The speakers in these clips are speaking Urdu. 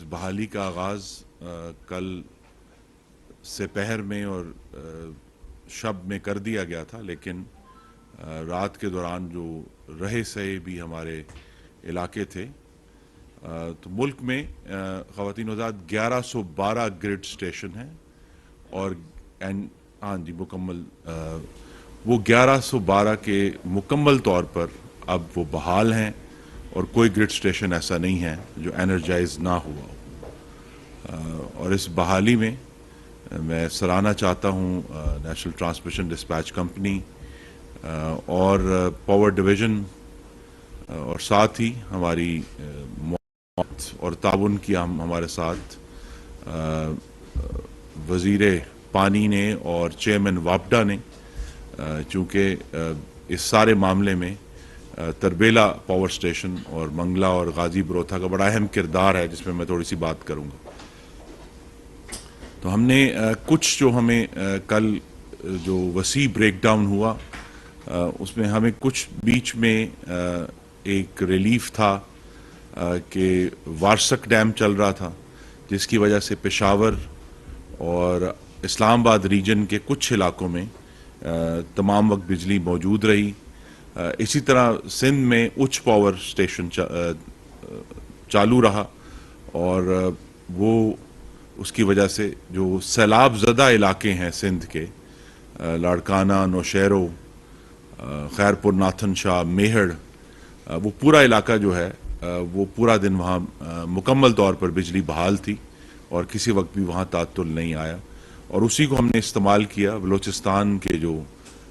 بحالی کا آغاز کل سے پہر میں اور شب میں کر دیا گیا تھا، لیکن رات کے دوران جو رہے سہے بھی ہمارے علاقے تھے، تو ملک میں خواتین حضرات 1112 گرڈ سٹیشن ہیں اور ہاں جی مکمل وہ 1112 کے مکمل طور پر اب وہ بحال ہیں اور کوئی گرڈ سٹیشن ایسا نہیں ہے جو انرجائز نہ ہوا ہو۔ اور اس بحالی میں میں سراہنا چاہتا ہوں نیشنل ٹرانسمیشن ڈسپیچ کمپنی اور پاور ڈویژن اور ساتھ ہی ہماری موت اور تعاون کیا ہمارے ساتھ وزیر پانی نے اور چیئرمین واپڈا نے، چونکہ اس سارے معاملے میں تربیلا پاور سٹیشن اور منگلا اور غازی بروتھا کا بڑا اہم کردار ہے، جس میں میں تھوڑی سی بات کروں گا۔ تو ہم نے کچھ جو ہمیں کل جو وسیع بریک ڈاؤن ہوا، اس میں ہمیں کچھ بیچ میں ایک ریلیف تھا کہ وارسک ڈیم چل رہا تھا، جس کی وجہ سے پشاور اور اسلام آباد ریجن کے کچھ علاقوں میں تمام وقت بجلی موجود رہی۔ اسی طرح سندھ میں اچ پاور سٹیشن چالو رہا، اور وہ اس کی وجہ سے جو سیلاب زدہ علاقے ہیں سندھ کے، لاڑکانہ، نوشہرو، خیرپور، ناتھن شاہ، میہڑ، وہ پورا علاقہ جو ہے وہ پورا دن وہاں مکمل طور پر بجلی بحال تھی اور کسی وقت بھی وہاں تعطل نہیں آیا، اور اسی کو ہم نے استعمال کیا بلوچستان کے جو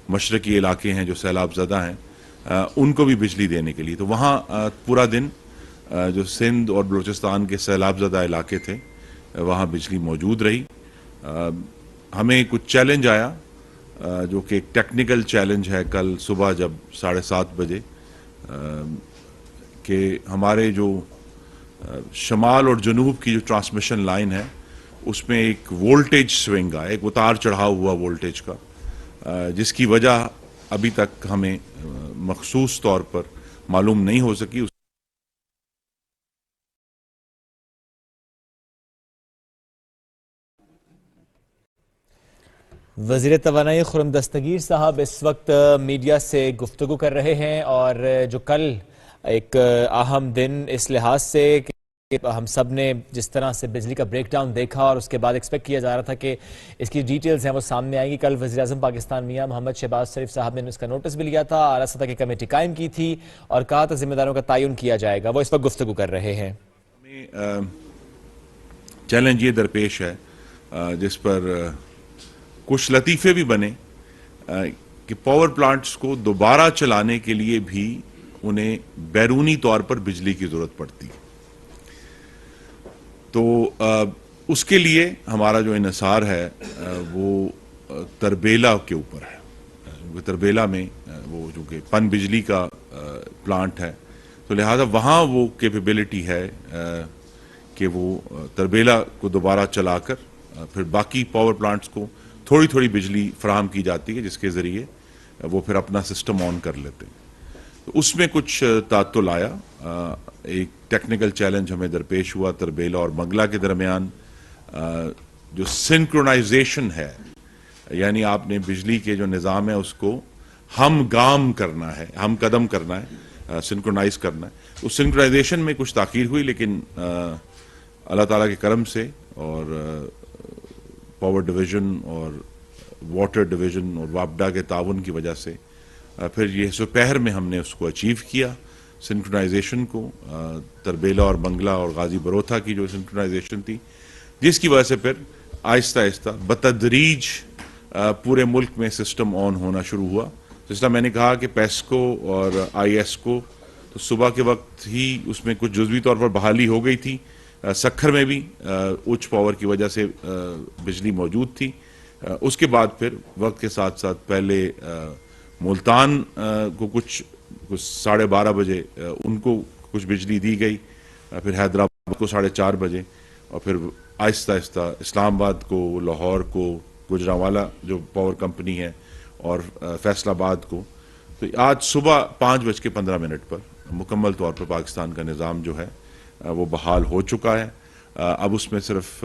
مشرقی علاقے ہیں جو سیلاب زدہ ہیں ان کو بھی بجلی دینے کے لیے۔ تو وہاں پورا دن جو سندھ اور بلوچستان کے سیلاب زدہ علاقے تھے وہاں بجلی موجود رہی۔ ہمیں کچھ چیلنج آیا جو کہ ایک ٹیکنیکل چیلنج ہے کل صبح جب 7:30 بجے کہ ہمارے جو شمال اور جنوب کی جو ٹرانسمیشن لائن ہے اس میں ایک وولٹیج سوئنگ آیا، ایک اتار چڑھاؤ ہوا وولٹیج کا، جس کی وجہ ابھی تک ہمیں مخصوص طور پر معلوم نہیں ہو سکی۔ وزیر توانائی خرم دستگیر صاحب اس وقت میڈیا سے گفتگو کر رہے ہیں، اور جو کل ایک اہم دن اس لحاظ سے کہ ہم سب نے جس طرح سے بجلی کا بریک ڈاؤن دیکھا اور اس کے بعد ایکسپیکٹ کیا جا رہا تھا کہ اس کی ڈیٹیلز ہیں وہ سامنے آئیں گی۔ کل وزیراعظم پاکستان میاں محمد شہباز شریف صاحب نے اس کا نوٹس بھی لیا تھا، اعلیٰ سطح کی کمیٹی قائم کی تھی اور کہا تھا ذمہ داروں کا تعین کیا جائے گا، وہ اس وقت گفتگو کر رہے ہیں۔ ہمیں چیلنج یہ درپیش ہے جس پر کچھ لطیفے بھی بنے کہ پاور پلانٹس کو دوبارہ چلانے کے لیے بھی انہیں بیرونی طور پر بجلی کی ضرورت پڑتی ہے۔ تو اس کے لیے ہمارا جو انحصار ہے وہ تربیلا کے اوپر ہے۔ تربیلا میں وہ جو کہ پن بجلی کا پلانٹ ہے، تو لہذا وہاں وہ کیپیبلٹی ہے کہ وہ تربیلا کو دوبارہ چلا کر پھر باقی پاور پلانٹس کو تھوڑی تھوڑی بجلی فراہم کی جاتی ہے، جس کے ذریعے وہ پھر اپنا سسٹم آن کر لیتے ہیں۔ تو اس میں کچھ تعطل آیا، ایک ٹیکنیکل چیلنج ہمیں درپیش ہوا تربیلا اور منگلا کے درمیان، جو سنکرونائزیشن ہے، یعنی آپ نے بجلی کے جو نظام ہے اس کو ہم گام کرنا ہے، ہم قدم کرنا ہے، سنکرونائز کرنا ہے۔ اس سنکرونائزیشن میں کچھ تاخیر ہوئی، لیکن اللہ تعالیٰ کے کرم سے اور پاور ڈویژن اور واٹر ڈویژن اور واپڈا کے تعاون کی وجہ سے پھر یہ دوپہر میں ہم نے اس کو اچیو کیا سنکرونائزیشن کو، تربیلا اور منگلا اور غازی بروتھا کی جو سنکرونائزیشن تھی، جس کی وجہ سے پھر آہستہ آہستہ بتدریج پورے ملک میں سسٹم آن ہونا شروع ہوا۔ جس طرح میں نے کہا کہ پیسکو اور آئی ایس کو تو صبح کے وقت ہی اس میں کچھ جزوی طور پر بحالی ہو گئی تھی، سکھر میں بھی اچ پاور کی وجہ سے بجلی موجود تھی۔ اس کے بعد پھر وقت کے ساتھ ساتھ پہلے ملتان کو کچھ 12:30 بجے ان کو کچھ بجلی دی گئی، پھر حیدرآباد کو 4:30 بجے، اور پھر آہستہ آہستہ اسلام آباد کو، لاہور کو، گجرانوالا جو پاور کمپنی ہے، اور فیصل آباد کو۔ تو آج صبح 5:15 پر مکمل طور پر پاکستان کا نظام جو ہے وہ بحال ہو چکا ہے۔ اب اس میں صرف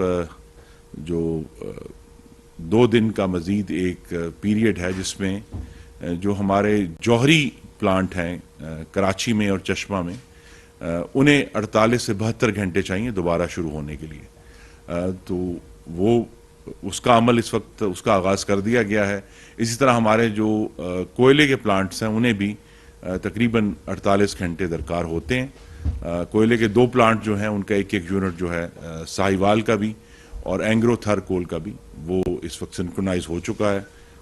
جو 2 دن کا مزید ایک پیریڈ ہے جس میں جو ہمارے جوہری پلانٹ ہیں کراچی میں اور چشمہ میں انہیں 48 سے 72 گھنٹے چاہیے دوبارہ شروع ہونے کے لیے. تو وہ اس کا عمل اس وقت اس کا آغاز کر دیا گیا ہے. اسی طرح ہمارے جو کوئلے کے پلانٹس ہیں انہیں بھی تقریباً 48 گھنٹے درکار ہوتے ہیں. کوئلے کے 2 پلانٹ جو ہیں ان کا ایک یونٹ جو ہے ساہیوال کا بھی اور اینگرو تھر کول کا بھی وہ اس وقت سنکرونائز ہو چکا ہے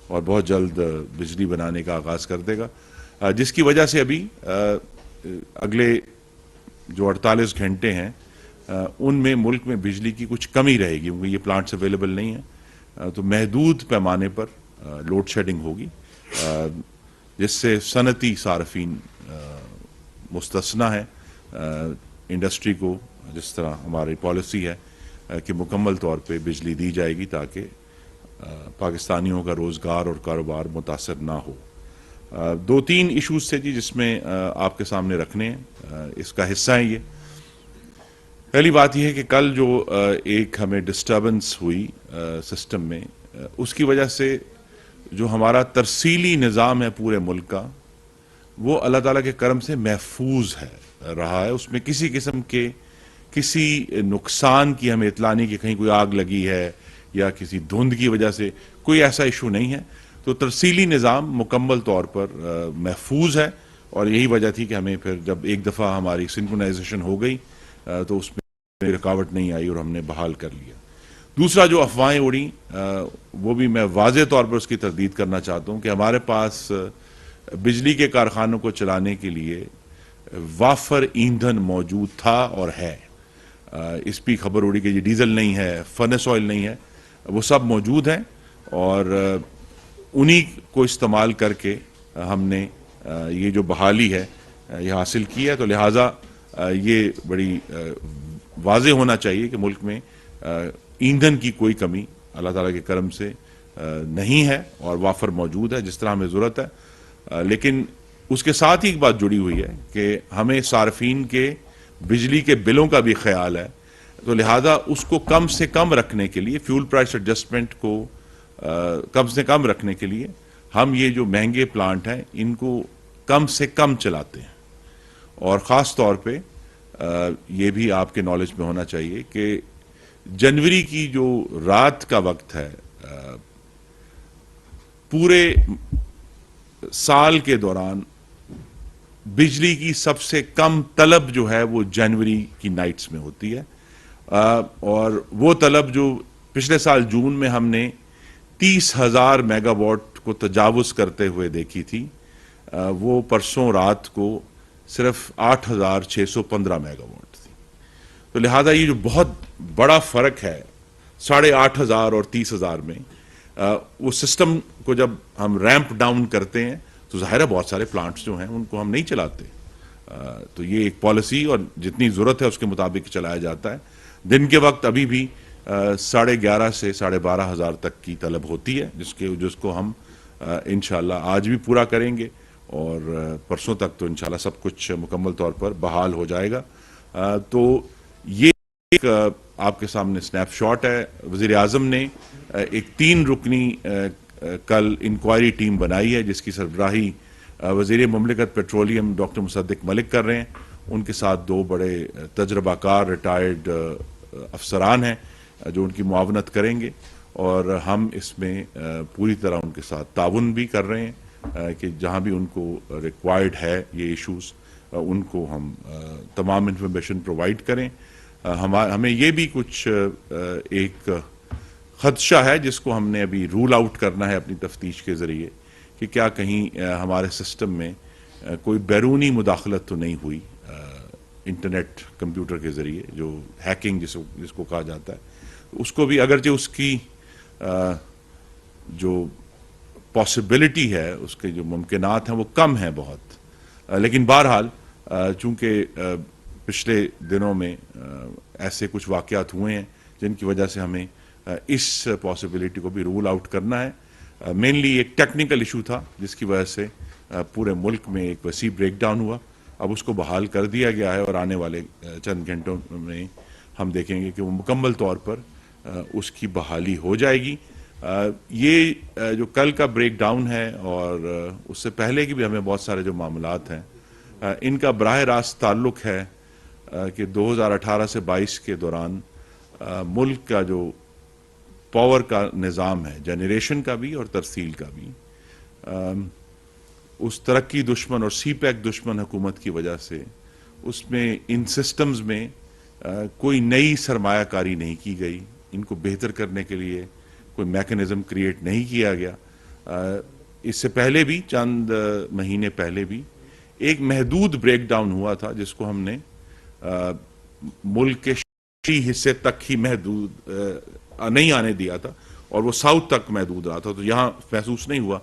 اور بہت جلد بجلی بنانے کا آغاز کر دے گا, جس کی وجہ سے ابھی اگلے جو 48 گھنٹے ہیں ان میں ملک میں بجلی کی کچھ کمی رہے گی کیونکہ یہ پلانٹس اویلیبل نہیں ہیں. تو محدود پیمانے پر لوڈ شیڈنگ ہوگی جس سے صنعتی صارفین مستثنیٰ ہے. انڈسٹری کو جس طرح ہماری پالیسی ہے کہ مکمل طور پہ بجلی دی جائے گی تاکہ پاکستانیوں کا روزگار اور کاروبار متاثر نہ ہو. 2-3 ایشوز تھے جی جس میں آپ کے سامنے رکھنے ہیں, اس کا حصہ ہے یہ. پہلی بات یہ ہے کہ کل جو ایک ہمیں ڈسٹربنس ہوئی سسٹم میں, اس کی وجہ سے جو ہمارا ترسیلی نظام ہے پورے ملک کا وہ اللہ تعالیٰ کے کرم سے محفوظ رہا ہے. اس میں کسی قسم کے کسی نقصان کی ہمیں اطلاع نہیں کہ کہیں کوئی آگ لگی ہے یا کسی دھند کی وجہ سے کوئی ایسا ایشو نہیں ہے. تو ترسیلی نظام مکمل طور پر محفوظ ہے اور یہی وجہ تھی کہ ہمیں پھر جب ایک دفعہ ہماری سنکرونائزیشن ہو گئی تو اس میں رکاوٹ نہیں آئی اور ہم نے بحال کر لیا. دوسرا جو افواہیں اڑیں وہ بھی میں واضح طور پر اس کی تردید کرنا چاہتا ہوں کہ ہمارے پاس بجلی کے کارخانوں کو چلانے کے لیے وافر ایندھن موجود تھا اور ہے. اس پہ خبر اڑی کہ یہ ڈیزل نہیں ہے, فرنس آئل نہیں ہے, وہ سب موجود ہیں اور انہی کو استعمال کر کے ہم نے یہ جو بحالی ہے یہ حاصل کی ہے. تو لہٰذا یہ بڑی واضح ہونا چاہیے کہ ملک میں ایندھن کی کوئی کمی اللہ تعالیٰ کے کرم سے نہیں ہے اور وافر موجود ہے جس طرح ہمیں ضرورت ہے. لیکن اس کے ساتھ ہی ایک بات جڑی ہوئی ہے کہ ہمیں صارفین کے بجلی کے بلوں کا بھی خیال ہے. تو لہذا اس کو کم سے کم رکھنے کے لیے فیول پرائس ایڈجسٹمنٹ کو کم سے کم رکھنے کے لیے ہم یہ جو مہنگے پلانٹ ہیں ان کو کم سے کم چلاتے ہیں. اور خاص طور پہ یہ بھی آپ کے نالج میں ہونا چاہیے کہ جنوری کی جو رات کا وقت ہے پورے سال کے دوران بجلی کی سب سے کم طلب جو ہے وہ جنوری کی نائٹس میں ہوتی ہے. اور وہ طلب جو پچھلے سال جون میں ہم نے 30,000 میگا واٹ کو تجاوز کرتے ہوئے دیکھی تھی, وہ پرسوں رات کو صرف 8,615 میگا واٹ تھی. تو لہذا یہ جو بہت بڑا فرق ہے 8,500 اور 30,000 میں, وہ سسٹم کو جب ہم ریمپ ڈاؤن کرتے ہیں تو ظاہر ہے بہت سارے پلانٹس جو ہیں ان کو ہم نہیں چلاتے. تو یہ ایک پالیسی اور جتنی ضرورت ہے اس کے مطابق چلایا جاتا ہے. دن کے وقت ابھی بھی 11,500 سے 12,500 تک کی طلب ہوتی ہے جس کو ہم انشاءاللہ آج بھی پورا کریں گے اور پرسوں تک تو انشاءاللہ سب کچھ مکمل طور پر بحال ہو جائے گا. تو یہ ایک آپ کے سامنے سنیپ شاٹ ہے. وزیر اعظم نے ایک 3 رکنی کل انکوائری ٹیم بنائی ہے جس کی سربراہی وزیر مملکت پیٹرولیم ڈاکٹر مصدق ملک کر رہے ہیں. ان کے ساتھ 2 بڑے تجربہ کار ریٹائرڈ افسران ہیں جو ان کی معاونت کریں گے اور ہم اس میں پوری طرح ان کے ساتھ تعاون بھی کر رہے ہیں کہ جہاں بھی ان کو ریکوائرڈ ہے یہ ایشوز ان کو ہم تمام انفارمیشن پرووائڈ کریں. ہمیں یہ بھی کچھ ایک خدشہ ہے جس کو ہم نے ابھی رول آؤٹ کرنا ہے اپنی تفتیش کے ذریعے کہ کیا کہیں ہمارے سسٹم میں کوئی بیرونی مداخلت تو نہیں ہوئی انٹرنیٹ کمپیوٹر کے ذریعے جو ہیکنگ جس کو کہا جاتا ہے. اس کو بھی اگرچہ اس کی جو پاسبلٹی ہے اس کے جو ممکنات ہیں وہ کم ہیں بہت, لیکن بہرحال چونکہ پچھلے دنوں میں ایسے کچھ واقعات ہوئے ہیں جن کی وجہ سے ہمیں اس پاسبلٹی کو بھی رول آؤٹ کرنا ہے. مینلی ایک ٹیکنیکل ایشو تھا جس کی وجہ سے پورے ملک میں ایک وسیع بریک ڈاؤن ہوا. اب اس کو بحال کر دیا گیا ہے اور آنے والے چند گھنٹوں میں ہم دیکھیں گے کہ وہ مکمل طور پر اس کی بحالی ہو جائے گی. یہ جو کل کا بریک ڈاؤن ہے اور اس سے پہلے کی بھی ہمیں بہت سارے جو معاملات ہیں ان کا براہ راست تعلق ہے کہ 2018 سے 22 کے دوران ملک کا جو پاور کا نظام ہے، جنریشن کا بھی اور ترسیل کا بھی، اس ترقی دشمن اور سی پیک دشمن حکومت کی وجہ سے اس میں ان سسٹمز میں کوئی نئی سرمایہ کاری نہیں کی گئی. ان کو بہتر کرنے کے لیے کوئی میکنزم کریٹ نہیں کیا گیا. اس سے پہلے بھی چند مہینے پہلے بھی ایک محدود بریک ڈاؤن ہوا تھا جس کو ہم نے ملک کے شمالی حصے تک ہی محدود نہیں آنے دیا تھا اور وہ ساؤتھ تک محدود رہا تھا. تو یہاں محسوس نہیں ہوا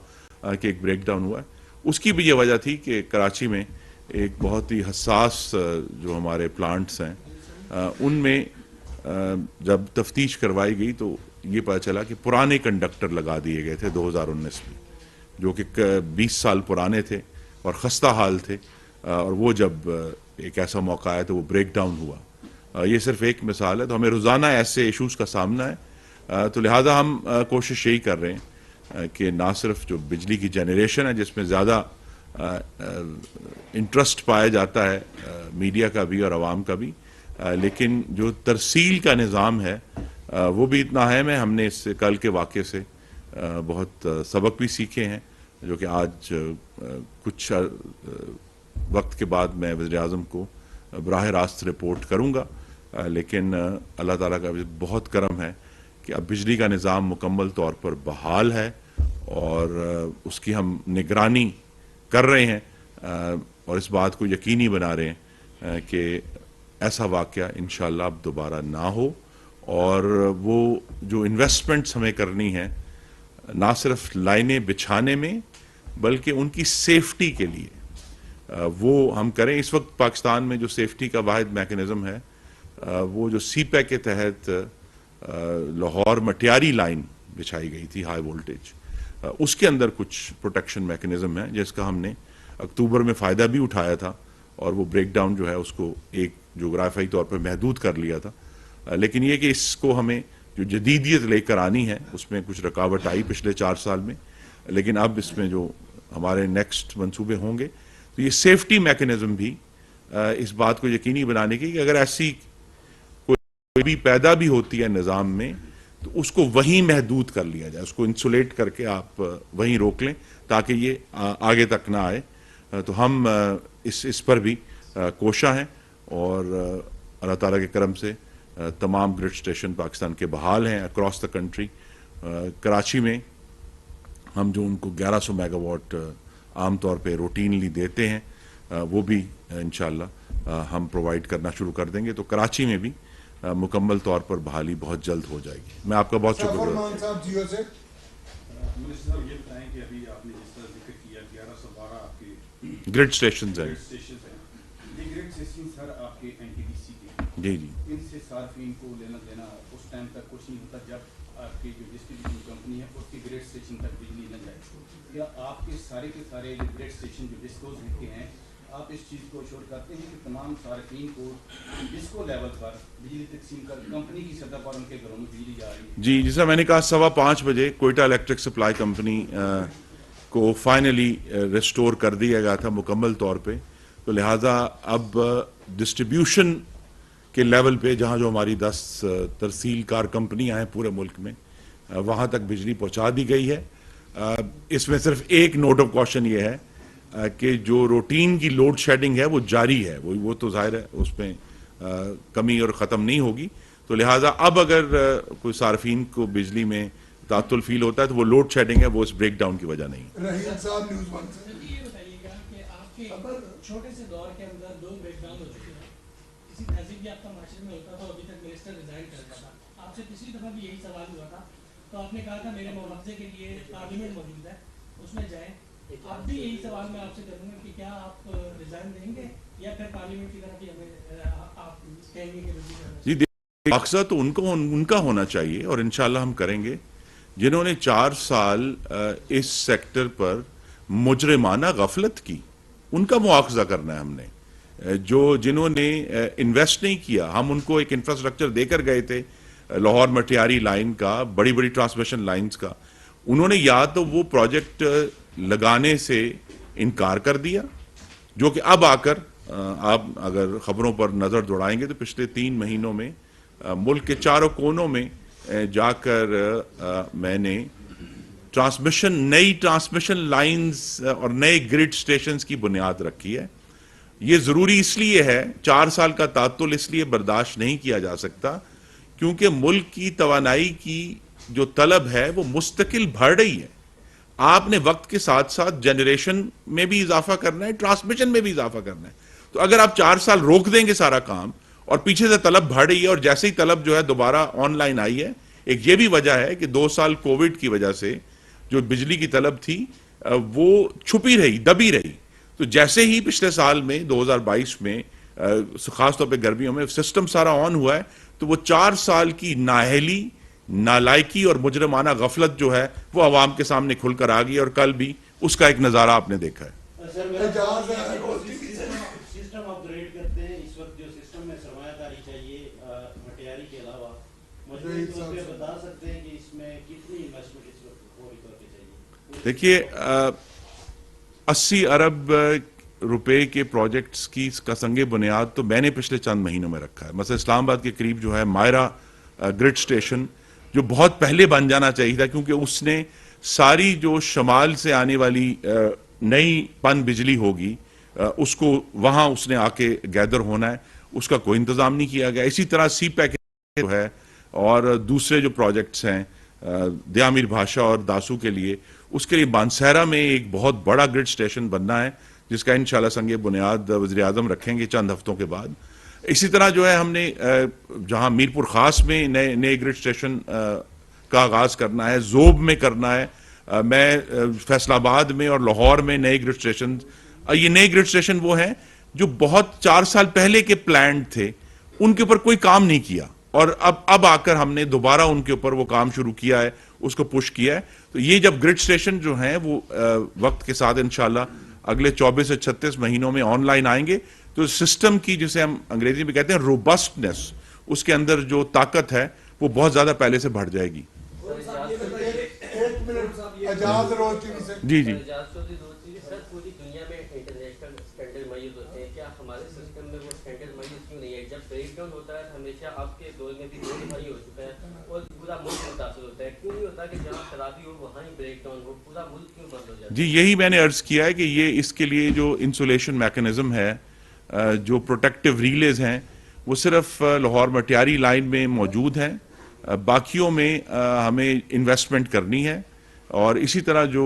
کہ ایک بریک ڈاؤن ہوا ہے. اس کی بھی یہ وجہ تھی کہ کراچی میں ایک بہت ہی حساس جو ہمارے پلانٹس ہیں ان میں جب تفتیش کروائی گئی تو یہ پتہ چلا کہ پرانے کنڈکٹر لگا دیے گئے تھے 2019 میں، جو کہ 20 سال پرانے تھے اور خستہ حال تھے، اور وہ جب ایک ایسا موقع آیا تو وہ بریک ڈاؤن ہوا. یہ صرف ایک مثال ہے. تو ہمیں روزانہ ایسے ایشوز کا سامنا ہے. تو لہٰذا ہم کوشش یہی کر رہے ہیں کہ نہ صرف جو بجلی کی جنریشن ہے جس میں زیادہ انٹرسٹ پایا جاتا ہے میڈیا کا بھی اور عوام کا بھی، لیکن جو ترسیل کا نظام ہے وہ بھی اتنا اہم ہے. ہم نے اس سے کل کے واقعے سے بہت سبق بھی سیکھے ہیں، جو کہ آج کچھ وقت کے بعد میں وزیر اعظم کو براہ راست رپورٹ کروں گا. لیکن اللہ تعالیٰ کا بہت کرم ہے کہ اب بجلی کا نظام مکمل طور پر بحال ہے اور اس کی ہم نگرانی کر رہے ہیں اور اس بات کو یقینی بنا رہے ہیں کہ ایسا واقعہ انشاءاللہ اب دوبارہ نہ ہو. اور وہ جو انویسٹمنٹس ہمیں کرنی ہیں نہ صرف لائنیں بچھانے میں بلکہ ان کی سیفٹی کے لیے وہ ہم کریں. اس وقت پاکستان میں جو سیفٹی کا واحد میکنزم ہے وہ جو سی پیک کے تحت لاہور مٹیاری لائن بچھائی گئی تھی ہائی وولٹیج، اس کے اندر کچھ پروٹیکشن میکنزم ہے جس کا ہم نے اکتوبر میں فائدہ بھی اٹھایا تھا اور وہ بریک ڈاؤن جو ہے اس کو ایک جغرافیائی طور پر محدود کر لیا تھا. لیکن یہ کہ اس کو ہمیں جو جدیدیت لے کر آنی ہے اس میں کچھ رکاوٹ آئی پچھلے 4 سال میں، لیکن اب اس میں جو ہمارے نیکسٹ منصوبے ہوں گے تو یہ سیفٹی میکنزم بھی اس بات کو یقینی بنانے کی کہ اگر ایسی کوئی بھی پیدا بھی ہوتی ہے نظام میں تو اس کو وہیں محدود کر لیا جائے، اس کو انسولیٹ کر کے آپ وہیں روک لیں تاکہ یہ آگے تک نہ آئے. تو ہم اس پر بھی کوشاں ہیں اور اللہ تعالیٰ کے کرم سے تمام گرڈ اسٹیشن پاکستان کے بحال ہیں اکراس دا کنٹری. کراچی میں ہم جو ان کو 1100 میگا واٹ عام طور پہ روٹینلی دیتے ہیں وہ بھی انشاءاللہ ہم پرووائڈ کرنا شروع کر دیں گے. تو کراچی میں بھی مکمل طور پر بحالی بہت جلد ہو جائے گی. میں آپ کا بہت شکر گزار ہوں. گرڈ اسٹیشنز ہیں جی جی ان سے صارفین کو لینا دینا اس ٹائم تک کچھ نہیں ہوتا جب آپ کی جو ڈسٹریبیوشن کمپنی ہے اس کی گریڈ اسٹیشن تک بجلی نہ جائے. کیا آپ کے سارے جو گریڈ اسٹیشن جو ڈسکوز کے ہیں آپ اس چیز کو شور کرتے ہیں کہ تمام صارفین کو ڈسکو لیول پر بجلی تقسیم کر کمپنی کی سطح پر ان کے گھروں میں بجلی جا رہی ہے؟ جی جیسا میں نے کہا 5:15 بجے کوئٹہ الیکٹرک سپلائی کمپنی کو فائنلی ریسٹور کر دیا گیا تھا مکمل طور پہ. تو لہٰذا اب ڈسٹریبیوشن کے لیول پہ جہاں جو ہماری 10 ترسیل کار کمپنیاں ہیں پورے ملک میں وہاں تک بجلی پہنچا دی گئی ہے. اس میں صرف ایک نوٹ آف کوشن یہ ہے کہ جو روٹین کی لوڈ شیڈنگ ہے وہ جاری ہے، وہ تو ظاہر ہے اس میں کمی اور ختم نہیں ہوگی. تو لہٰذا اب اگر کوئی صارفین کو بجلی میں تعطل فیل ہوتا ہے تو وہ لوڈ شیڈنگ ہے، وہ اس بریک ڈاؤن کی وجہ نہیں. رحیم صاحب نیوز 1 سے یہ بتائیے گا کہ آپ کے چھوٹے سے دور کے اندر 2 بریک ڈاؤن ہو چکے ہیں. کسی تہذیب بھی آپ کا معاشرے میں ہوتا تھا، ابھی تک منسٹر ریزائن کرتا تھا. آپ سے پچھلی دفعہ بھی یہی سوال ہوا تھا تو آپ نے کہا تھا میرے مواخذے کے لیے پارلیمنٹ موجود ہے اس میں جائیں. اب بھی یہی سوال میں آپ سے کروں گا کہ کیا آپ ریزائن دیں گے یا پھر پارلیمنٹ کی طرف ہی ہمیں آپ کہیں گے کہ جی مقصد تو ان کا ہونا چاہیے اور انشاءاللہ ہم کریں گے. جنہوں نے 4 سال اس سیکٹر پر مجرمانہ غفلت کی ان کا مواخذہ کرنا ہے ہم نے. جنہوں نے انویسٹ نہیں کیا. ہم ان کو ایک انفراسٹرکچر دے کر گئے تھے لاہور مٹیاری لائن کا, بڑی بڑی ٹرانسمیشن لائنز کا. انہوں نے یا تو وہ پروجیکٹ لگانے سے انکار کر دیا, جو کہ اب آ کر آپ اگر خبروں پر نظر دوڑائیں گے تو پچھلے 3 مہینوں میں ملک کے چاروں کونوں میں جا کر میں نے نئی ٹرانسمیشن لائنز اور نئے گرڈ سٹیشنز کی بنیاد رکھی ہے. یہ ضروری اس لیے ہے, 4 سال کا تعطل اس لیے برداشت نہیں کیا جا سکتا کیونکہ ملک کی توانائی کی جو طلب ہے وہ مستقل بڑھ رہی ہے. آپ نے وقت کے ساتھ ساتھ جنریشن میں بھی اضافہ کرنا ہے, ٹرانسمیشن میں بھی اضافہ کرنا ہے. تو اگر آپ 4 سال روک دیں گے سارا کام, اور پیچھے سے طلب بڑھ رہی ہے, اور جیسے ہی طلب جو ہے دوبارہ آن لائن آئی ہے, ایک یہ بھی وجہ ہے کہ 2 سال کووڈ کی وجہ سے جو بجلی کی طلب تھی وہ چھپی رہی, دبی رہی. تو جیسے ہی پچھلے سال میں 2022 میں خاص طور پہ گرمیوں میں سسٹم سارا آن ہوا ہے, تو وہ 4 سال کی نااہلی, نالائکی اور مجرمانہ غفلت جو ہے وہ عوام کے سامنے کھل کر آ گئی, اور کل بھی اس کا ایک نظارہ آپ نے دیکھا ہے. سسٹم اپ گریڈ کرتے ہیں اس وقت, جو سسٹم میں سرمایہ کاری چاہیے مٹیاری کے علاوہ, مجموعی طور پہ بتا سکتے ہیں کہ اس میں کتنی انویسٹمنٹ اس وقت فوری طور پہ چاہیے؟ دیکھیے 80 ارب روپے کے پروجیکٹس کی کا سنگ بنیاد تو میں نے پچھلے چند مہینوں میں رکھا ہے. مثلا اسلام آباد کے قریب جو ہے مائرہ گرڈ سٹیشن, جو بہت پہلے بن جانا چاہیے تھا کیونکہ اس نے ساری جو شمال سے آنے والی نئی پن بجلی ہوگی اس کو وہاں اس نے آ کے گیدر ہونا ہے, اس کا کوئی انتظام نہیں کیا گیا. اسی طرح سی پیک جو ہے اور دوسرے جو پروجیکٹس ہیں دیامیر بھاشا اور داسو کے لیے, اس کے لیے بانسہرہ میں ایک بہت بڑا گرڈ سٹیشن بننا ہے جس کا انشاءاللہ سنگ بنیاد وزیر اعظم رکھیں گے چند ہفتوں کے بعد. اسی طرح جو ہے ہم نے جہاں میرپور خاص میں نئے گرڈ سٹیشن کا آغاز کرنا ہے, زوب میں کرنا ہے, میں فیصل آباد میں اور لاہور میں نئے گرڈ سٹیشن. یہ نئے گرڈ سٹیشن وہ ہیں جو بہت 4 سال پہلے کے پلانڈ تھے, ان کے اوپر کوئی کام نہیں کیا, اور اب آ کر ہم نے دوبارہ ان کے اوپر وہ کام شروع کیا ہے, اس کو پش کیا ہے. تو یہ جب گرڈ سٹیشن جو ہیں وہ وقت کے ساتھ انشاءاللہ اگلے 24 سے 36 مہینوں میں آن لائن آئیں گے, تو سسٹم کی جسے ہم انگریزی میں کہتے ہیں روبسٹنس, اس کے اندر جو طاقت ہے وہ بہت زیادہ پہلے سے بڑھ جائے گی. جی جی سر, پوری دنیا میں انٹرنیشنل اسٹینڈرڈ میوز ہوتے ہیں, کیا ہمارے سسٹم میں وہ اسٹینڈرڈ میوز کیوں نہیں ہے؟ جب بریک ڈاؤن ہوتا ہے ہمیشہ آپ کے دور میں بھی 2 دفعہ ہی ہو چکا ہے, اور پورا ملک متاثر ہوتا ہے. کیوں نہیں ہوتا کہ جہاں خرابی ہو وہاں ہی بریک ڈاؤن ہو, پورا ملک کیوں بند ہو جاتا ہے؟ جی یہی میں نے عرض کیا ہے کہ یہ اس کے لیے جو انسولیشن میکنزم ہے, جو پروٹیکٹیو ریلیز ہیں, وہ صرف لاہور مٹیاری لائن میں موجود ہیں, باقیوں میں ہمیں انویسٹمنٹ کرنی ہے. اور اسی طرح جو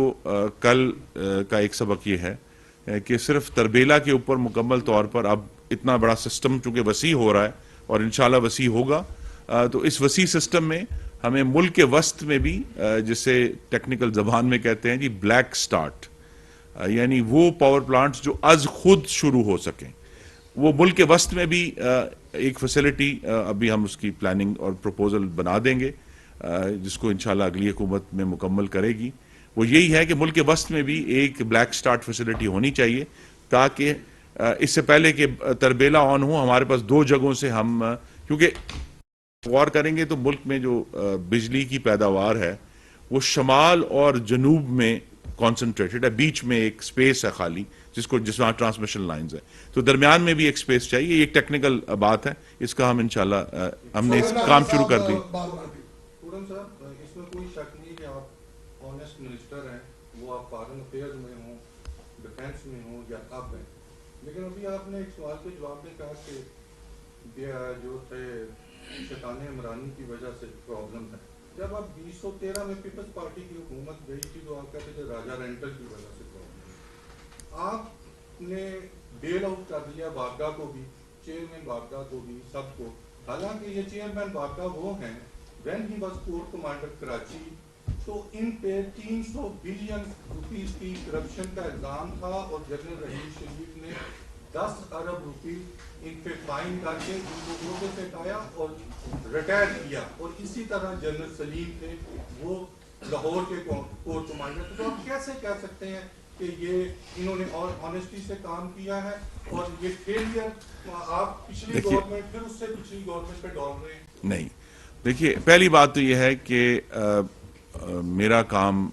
کل کا ایک سبق یہ ہے کہ صرف تربیلا کے اوپر مکمل طور پر اب اتنا بڑا سسٹم چونکہ وسیع ہو رہا ہے اور انشاءاللہ وسیع ہوگا, تو اس وسیع سسٹم میں ہمیں ملک کے وسط میں بھی جسے ٹیکنیکل زبان میں کہتے ہیں جی بلیک سٹارٹ, یعنی وہ پاور پلانٹس جو از خود شروع ہو سکیں, وہ ملک کے وسط میں بھی ایک فیسلٹی ابھی ہم اس کی پلاننگ اور پروپوزل بنا دیں گے جس کو انشاءاللہ اگلی حکومت میں مکمل کرے گی. وہ یہی ہے کہ ملک کے وسط میں بھی ایک بلیک سٹارٹ فیسلٹی ہونی چاہیے, تاکہ اس سے پہلے کہ تربیلا آن ہو ہمارے پاس 2 جگہوں سے ہم, کیونکہ غور کریں گے تو ملک میں جو بجلی کی پیداوار ہے وہ شمال اور جنوب میں کانسنٹریٹڈ ہے, بیچ میں ایک سپیس ہے خالی جس میں ٹرانسمیشن لائنز ہے, تو درمیان میں بھی ایک سپیس چاہیے. یہ ایک ٹیکنیکل بات ہے, اس کا ہم انشاءاللہ ہم نے اس کام شروع کر دی. صاحب اس میں کوئی شک نہیں کہ آپ آنیسٹ منسٹر ہیں, وہ آپ فارن افیئرز میں ہوں, ڈیفینس میں ہوں یا اب ہیں, لیکن ابھی آپ نے ایک سوال کے جواب میں کہا کہ جو تھے شیطان عمرانی کی وجہ سے پرابلم ہے. جب آپ 2013 میں پیپلز پارٹی کی حکومت گئی تھی تو آپ کہتے تھے راجہ رینٹل کی وجہ سے پرابلم ہے. آپ نے بیل آؤٹ کر دیا بارگاہ کو بھی, چیئرمین بارگاہ کو بھی, سب کو, حالانکہ یہ چیئرمین بارگاہ وہ ہیں when he was Corps Commander Karachi, تو ان پہ 300 بلین روپیز کی کرپشن کا الزام تھا, اور جنرل رحیم شریف نے 10 ارب روپی ان پہ فائن کر کے ان کو عہدے سے ہٹایا اور ریٹائر کیا. اور اسی طرح جنرل سلیم تھے, وہ لاہور کے کور کمانڈر تھے. تو آپ کیسے کہہ سکتے ہیں کہ یہ انہوں نے اور آنیسٹی سے کام کیا ہے اور یہ فیلئر آپ پچھلی گورنمنٹ پھر اس سے پچھلی گورنمنٹ پہ ڈال رہے ہیں؟ نہیں، دیکھیے پہلی بات تو یہ ہے کہ میرا کام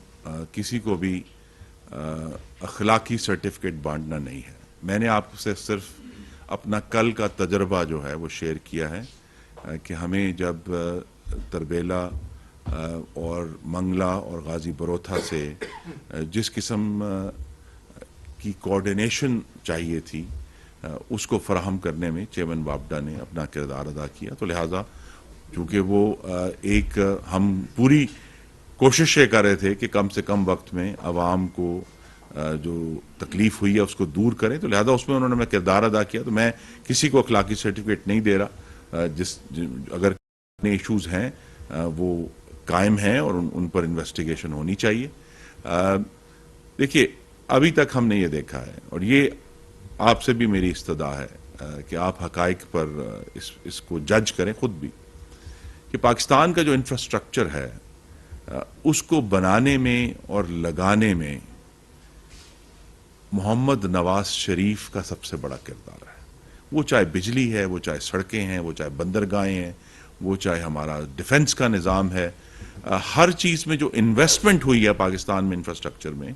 کسی کو بھی اخلاقی سرٹیفکیٹ بانٹنا نہیں ہے. میں نے آپ سے صرف اپنا کل کا تجربہ جو ہے وہ شیئر کیا ہے کہ ہمیں جب تربیلا اور منگلا اور غازی بروتھا سے جس قسم کی کوارڈینیشن چاہیے تھی اس کو فراہم کرنے میں چیئرمین وابڈا نے اپنا کردار ادا کیا. تو لہٰذا چونکہ وہ ایک ہم پوری کوشش یہ کر رہے تھے کہ کم سے کم وقت میں عوام کو جو تکلیف ہوئی ہے اس کو دور کریں, تو لہذا اس میں انہوں نے میں کردار ادا کیا. تو میں کسی کو اخلاقی سرٹیفکیٹ نہیں دے رہا. اگر ایشوز ہیں وہ قائم ہیں اور ان پر انویسٹیگیشن ہونی چاہیے. دیکھیے ابھی تک ہم نے یہ دیکھا ہے, اور یہ آپ سے بھی میری استدعا ہے کہ آپ حقائق پر اس کو جج کریں خود بھی, کہ پاکستان کا جو انفراسٹرکچر ہے اس کو بنانے میں اور لگانے میں محمد نواز شریف کا سب سے بڑا کردار ہے. وہ چاہے بجلی ہے, وہ چاہے سڑکیں ہیں, وہ چاہے بندرگاہیں ہیں, وہ چاہے ہمارا ڈیفنس کا نظام ہے, ہر چیز میں جو انویسٹمنٹ ہوئی ہے پاکستان میں انفراسٹرکچر میں,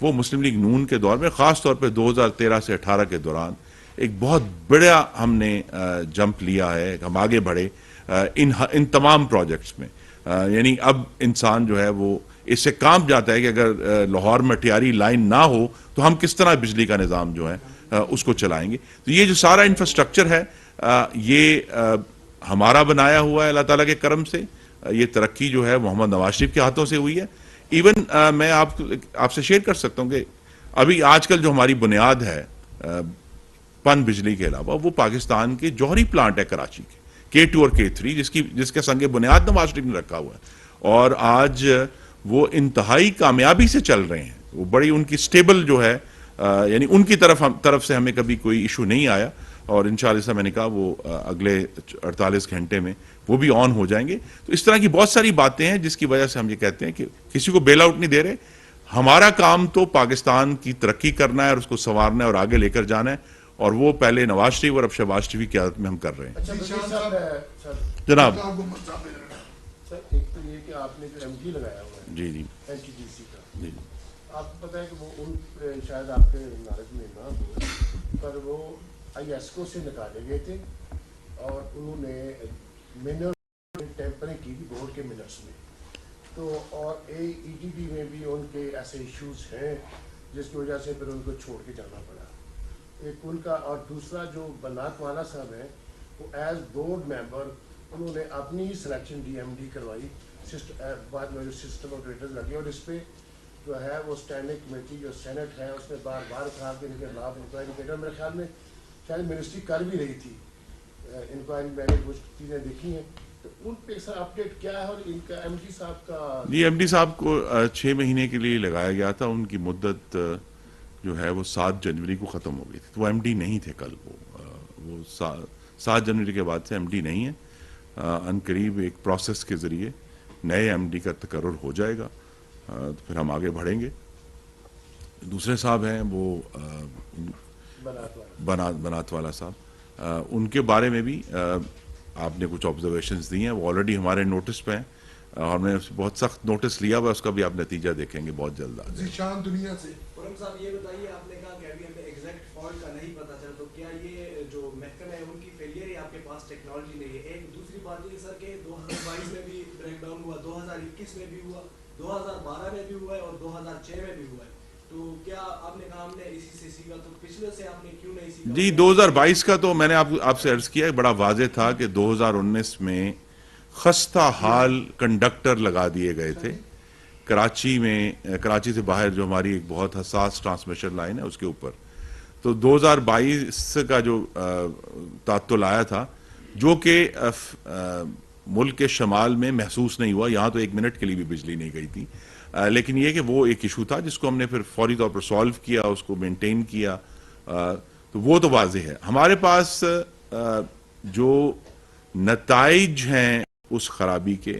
وہ مسلم لیگ نون کے دور میں خاص طور پہ 2013 سے 18 کے دوران ایک بہت بڑا ہم نے جمپ لیا ہے, ہم آگے بڑھے ان تمام پروجیکٹس میں. یعنی اب انسان جو ہے وہ اس سے کام جاتا ہے کہ اگر لاہور میں ٹیاری لائن نہ ہو تو ہم کس طرح بجلی کا نظام جو ہے اس کو چلائیں گے. تو یہ جو سارا انفراسٹرکچر ہے یہ ہمارا بنایا ہوا ہے اللہ تعالیٰ کے کرم سے. یہ ترقی جو ہے محمد نواز شریف کے ہاتھوں سے ہوئی ہے. ایون میں آپ سے شیئر کر سکتا ہوں کہ ابھی آج کل جو ہماری بنیاد ہے پن بجلی کے علاوہ, وہ پاکستان کے جوہری پلانٹ ہے کراچی کے K2 اور K3 جس کے سنگ بنیاد نواز شریف نے رکھا ہوا ہے, اور آج وہ انتہائی کامیابی سے چل رہے ہیں. وہ بڑی ان کی سٹیبل جو ہے, یعنی ان کی طرف سے ہمیں کبھی کوئی ایشو نہیں آیا, اور انشاءاللہ سے میں نے کہا وہ اگلے 48 گھنٹے میں وہ بھی آن ہو جائیں گے. تو اس طرح کی بہت ساری باتیں ہیں جس کی وجہ سے ہم یہ کہتے ہیں کہ کسی کو بیل آؤٹ نہیں دے رہے. ہمارا کام تو پاکستان کی ترقی کرنا ہے اور اس کو سنوارنا ہے اور آگے لے کر جانا ہے, اور وہ پہلے نواز شریف اور اب شہباز شریف کی قیادت میں ہم کر رہے ہیں. جناب سر ایک تو یہ کہ آپ نے جو ایم ڈی لگایا ہوا ہے جی جی این ٹی ڈی سی کا, جی آپ کو پتہ ہے کہ وہ شاید آپ کے نالج میں نہ ہو, پر وہ آئی ایسکو سے نکالے گئے تھے اور انہوں نے منٹ ٹیمپرنگ کی بھی بورڈ کے منٹس میں. تو اور ای ٹی ڈی میں بھی ان کے ایسے ایشوز ہیں جس کی وجہ سے پھر ان کو چھوڑ کے جانا پڑا. ایک ان کا, اور دوسرا جو بنات والا صاحب ہیں وہ ایز بورڈ ممبر انہوں نے اپنی سلیکشن ڈی ایم ڈی کروائی, بعد میں جو سسٹم آپریٹرز لگے, اور اس پہ جو ہے وہ اسٹینڈنگ کمیٹی جو سینٹ ہے اس نے بار بار کہا کہ ان کے خلاف انکوائری کرے. میرے خیال میں شاید منسٹری کر بھی رہی تھی انکوائری, میں نے کچھ چیزیں دیکھی ہیں, تو ان پہ سر اپڈیٹ کیا ہے. اور ان کا ایم ڈی صاحب کا, جی ایم ڈی صاحب کو 6 مہینے کے لیے لگایا گیا تھا. ان کی مدت جو ہے وہ 7 جنوری کو ختم ہو گئی تھی. تو وہ ایم ڈی نہیں تھے کل, وہ 7 جنوری کے بعد سے ایم ڈی نہیں ہے. ان قریب ایک پروسیس کے ذریعے نئے ایم ڈی کا تقرر ہو جائے گا, تو پھر ہم آگے بڑھیں گے. دوسرے صاحب ہیں وہ بنات والا صاحب, ان کے بارے میں بھی آپ نے کچھ آبزرویشنز دی ہیں, وہ آلریڈی ہمارے نوٹس پہ ہیں, اور ہم نے بہت سخت نوٹس لیا ہوا ہے, اس کا بھی آپ نتیجہ دیکھیں گے بہت جلد. ذیشان دنیا سے خرم صاحب یہ بتائیے, آپ نے کہا کہ ابھی ہمیں ایگزیکٹ فالٹ کا نہیں پتا چلا, تو کیا یہ جو محکمہ ہے ان کی فیلئر ہے, آپ کے پاس ٹیکنالوجی نہیں ہے؟ ایک دوسری بات یہ سر کہ 2022 میں بھی بریک ڈاؤن ہوا, 2021 میں بھی ہوا, 2012 میں بھی ہوا ہے, اور 2006 میں بھی ہوا ہے. تو کیا آپ نے کہا ہم نے اسی سے سیکھا, تو پچھلے سے آپ نے کیوں نہیں سیکھا؟ جی 2022 کا تو میں نے آپ سے عرض کیا, بڑا واضح تھا کہ 2019 میں خستہ حال کنڈکٹر لگا دیے گئے تھے کراچی میں, کراچی سے باہر جو ہماری ایک بہت حساس ٹرانسمیشن لائن ہے اس کے اوپر. تو 2022 کا جو تعطل آیا تھا, جو کہ ملک کے شمال میں محسوس نہیں ہوا, یہاں تو 1 منٹ کے لیے بھی بجلی نہیں گئی تھی, لیکن یہ کہ وہ ایک ایشو تھا جس کو ہم نے پھر فوری طور پر سالو کیا, اس کو مینٹین کیا. تو وہ تو واضح ہے. ہمارے پاس جو نتائج ہیں اس خرابی کے,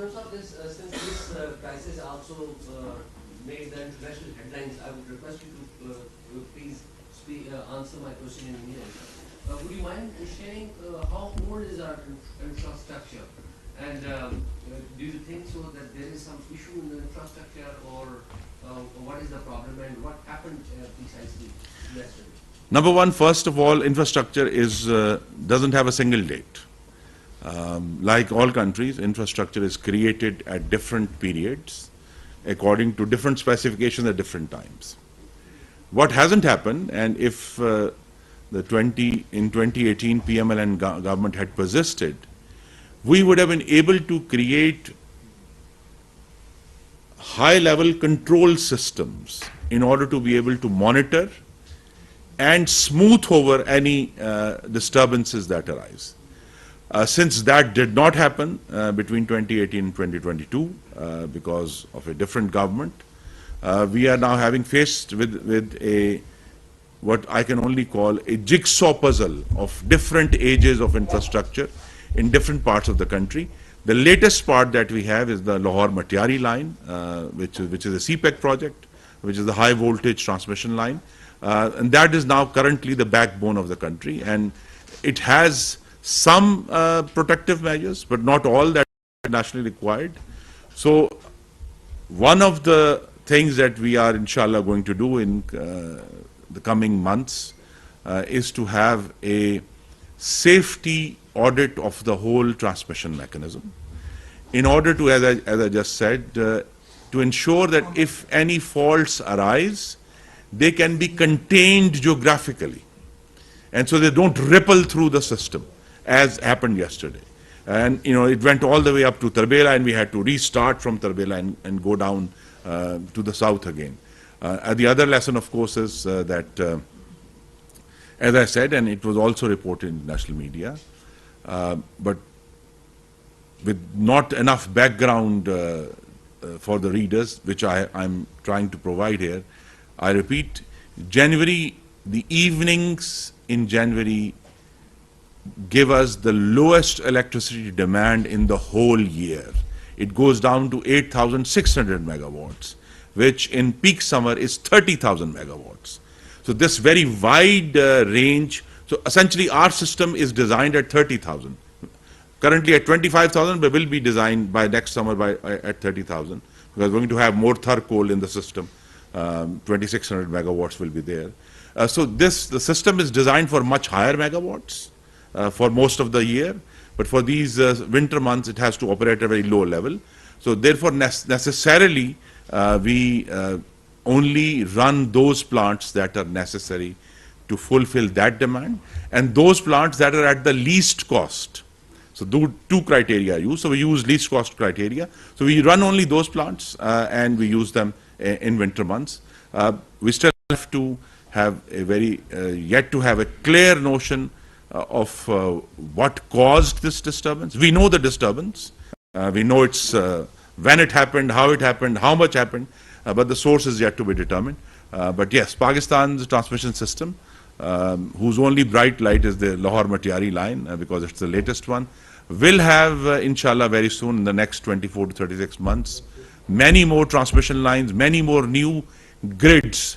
Since this crisis also made the international headlines, I would request you to please answer my question in Indian. Would you mind sharing how old is our infrastructure, and do you think so that there is some issue in the infrastructure, or what is the problem and what happened precisely yesterday? Number one, first of all, infrastructure doesn't have a single date. Like all countries, infrastructure is created at different periods according to different specifications at different times. What hasn't happened, and if in 2018 PMLN government had persisted, we would have been able to create high-level control systems in order to be able to monitor and smooth over any disturbances that arise. Since that did not happen between 2018 and 2022 because of a different government, we are now faced with what I can only call a jigsaw puzzle of different ages of infrastructure in different parts of the country. The latest part that we have is the Lahore-Matiari line, which is a CPEC project, which is the high voltage transmission line, and that is now currently the backbone of the country, and it has some protective measures, but not all that are nationally required. So one of the things that we are inshallah going to do in the coming months is to have a safety audit of the whole transmission mechanism in order to, as I just said, to ensure that if any faults arise, they can be contained geographically, and so they don't ripple through the system as happened yesterday. And it went all the way up to Tarbela, and we had to restart from Tarbela and go down to the south again. The other lesson, of course, is that, as I said, and it was also reported in national media, but with not enough background for the readers, which I'm trying to provide here, I repeat, January, the evenings in January give us the lowest electricity demand in the whole year. It goes down to 8,600 megawatts, which in peak summer is 30,000 megawatts. So this very wide range, so essentially our system is designed at 30,000. Currently at 25,000, but will be designed by next summer at 30,000, because we're going to have more Thercoal in the system. 2,600 megawatts will be there. So the system is designed for much higher megawatts for most of the year, but for these winter months it has to operate at a very low level. So therefore necessarily we only run those plants that are necessary to fulfill that demand, and those plants that are at the least cost. So two criteria are used. So we use least cost criteria. So we run only those plants and we use them in winter months. We still have to have yet to have a clear notion of what caused this disturbance. We know the disturbance. We know it's when it happened, how much happened, but the source is yet to be determined. But yes, Pakistan's transmission system, whose only bright light is the Lahore-Matiari line, because it's the latest one, will have, inshallah, very soon, in the next 24 to 36 months, many more transmission lines, many more new grids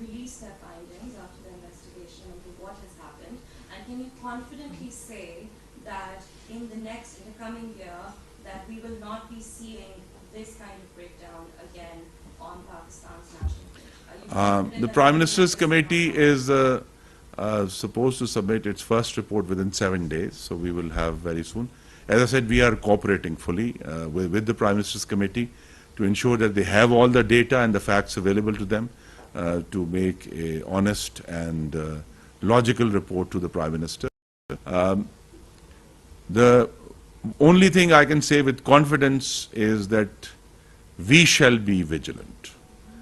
Release their findings after the investigation into what has happened, and can you confidently say that in the coming year that we will not be seeing this kind of breakdown again on Pakistan's national grid? The Prime Minister's Committee is supposed to submit its first report within 7 days, so we will have very soon. As I said, we are cooperating fully with the Prime Minister's Committee to ensure that they have all the data and the facts available to them to make a honest and logical report to the Prime Minister. The only thing I can say with confidence is that we shall be vigilant.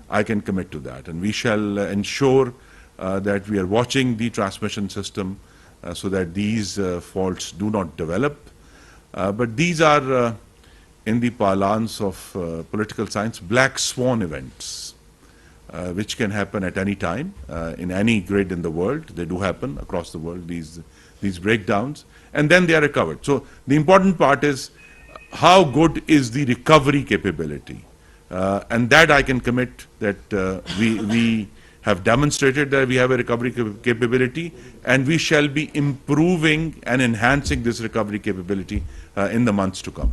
I can commit to that, and we shall ensure that we are watching the transmission system so that these faults do not develop. But these are, in the parlance of political science, black swan events, which can happen at any time in any grid in the world. They do happen across the world, these breakdowns, and then they are recovered. So the important part is how good is the recovery capability, and that I can commit that we have demonstrated that we have a recovery capability, and we shall be improving and enhancing this recovery capability in the months to come.